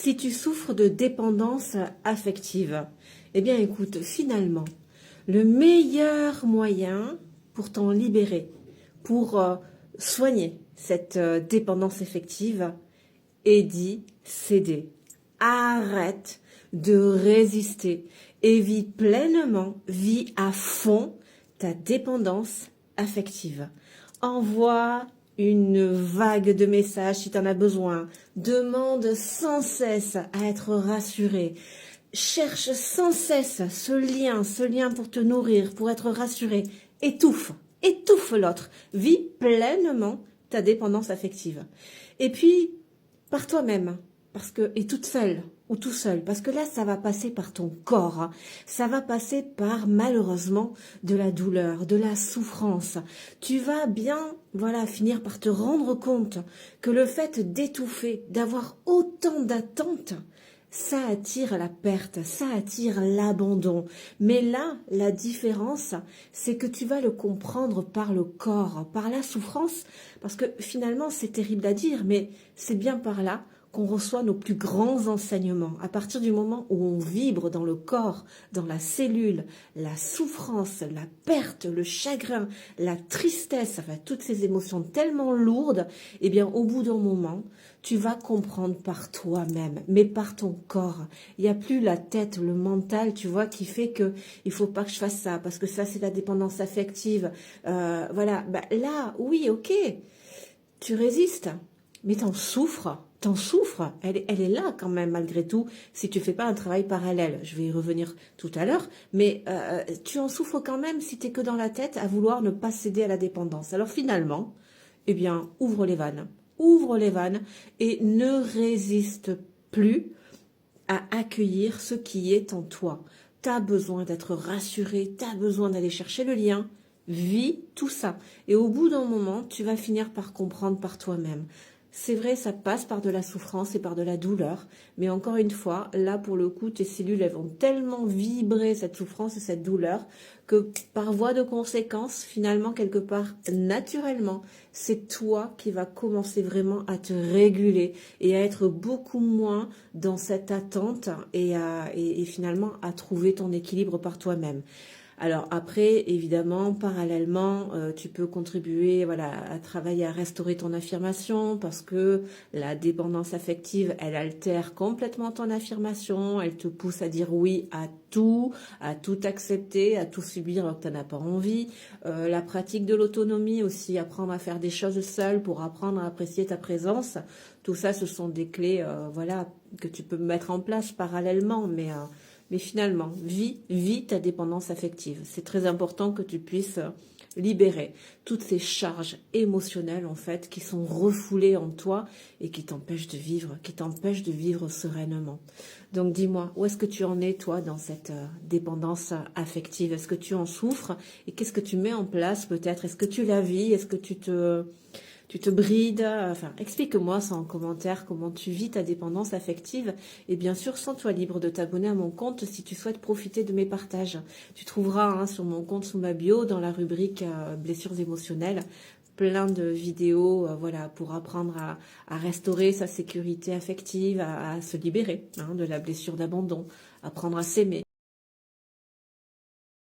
Si tu souffres de dépendance affective, eh bien écoute, finalement, le meilleur moyen pour t'en libérer, pour soigner cette dépendance affective, est d'y céder. Arrête de résister et vis pleinement, vis à fond ta dépendance affective. Envoie une vague de messages si tu en as besoin. Demande sans cesse à être rassuré. Cherche sans cesse ce lien pour te nourrir, pour être rassuré. Étouffe l'autre. Vis pleinement ta dépendance affective. Et puis, par toi-même, et toute seule ou tout seul, parce que là, ça va passer par ton corps, hein. Ça va passer par, malheureusement, de la douleur, de la souffrance. Tu vas bien, voilà, finir par te rendre compte que le fait d'étouffer, d'avoir autant d'attentes, ça attire la perte, ça attire l'abandon. Mais là, la différence, c'est que tu vas le comprendre par le corps, par la souffrance, parce que finalement, c'est terrible à dire, mais c'est bien par là qu'on reçoit nos plus grands enseignements. À partir du moment où on vibre dans le corps, dans la cellule, la souffrance, la perte, le chagrin, la tristesse, enfin toutes ces émotions tellement lourdes, eh bien au bout d'un moment, tu vas comprendre par toi-même, mais par ton corps. Il n'y a plus la tête, le mental, tu vois, qui fait que il faut pas que je fasse ça, parce que ça c'est la dépendance affective. Voilà, bah, là, oui, ok, tu résistes, mais t'en souffres, elle est là quand même malgré tout, si tu fais pas un travail parallèle. Je vais y revenir tout à l'heure, mais tu en souffres quand même si tu es que dans la tête à vouloir ne pas céder à la dépendance. Alors finalement, eh bien, ouvre les vannes et ne résiste plus à accueillir ce qui est en toi. Tu as besoin d'être rassuré, tu as besoin d'aller chercher le lien. Vis tout ça. Et au bout d'un moment, tu vas finir par comprendre par toi-même. C'est vrai, ça passe par de la souffrance et par de la douleur. Mais encore une fois, là, pour le coup, tes cellules, elles vont tellement vibrer cette souffrance et cette douleur que par voie de conséquence, finalement, quelque part, naturellement, c'est toi qui vas commencer vraiment à te réguler et à être beaucoup moins dans cette attente et finalement à trouver ton équilibre par toi-même. Alors après, évidemment, parallèlement, tu peux contribuer, voilà, à travailler à restaurer ton affirmation parce que la dépendance affective, elle altère complètement ton affirmation, elle te pousse à dire oui à tout accepter, à tout subir alors que tu n'en as pas envie. La pratique de l'autonomie aussi, apprendre à faire des choses seule pour apprendre à apprécier ta présence. Tout ça, ce sont des clés, voilà, que tu peux mettre en place parallèlement, mais finalement, vis ta dépendance affective. C'est très important que tu puisses libérer toutes ces charges émotionnelles, en fait, qui sont refoulées en toi et qui t'empêchent de vivre sereinement. Donc, dis-moi, où est-ce que tu en es, toi, dans cette dépendance affective? Est-ce que tu en souffres? Et qu'est-ce que tu mets en place, peut-être? Est-ce que tu la vis? Est-ce que tu te brides, enfin, explique-moi ça en commentaire, comment tu vis ta dépendance affective. Et bien sûr, sens-toi libre de t'abonner à mon compte si tu souhaites profiter de mes partages. Tu trouveras sur mon compte, sous ma bio, dans la rubrique blessures émotionnelles, plein de vidéos voilà, pour apprendre à restaurer sa sécurité affective, à se libérer de la blessure d'abandon, apprendre à s'aimer.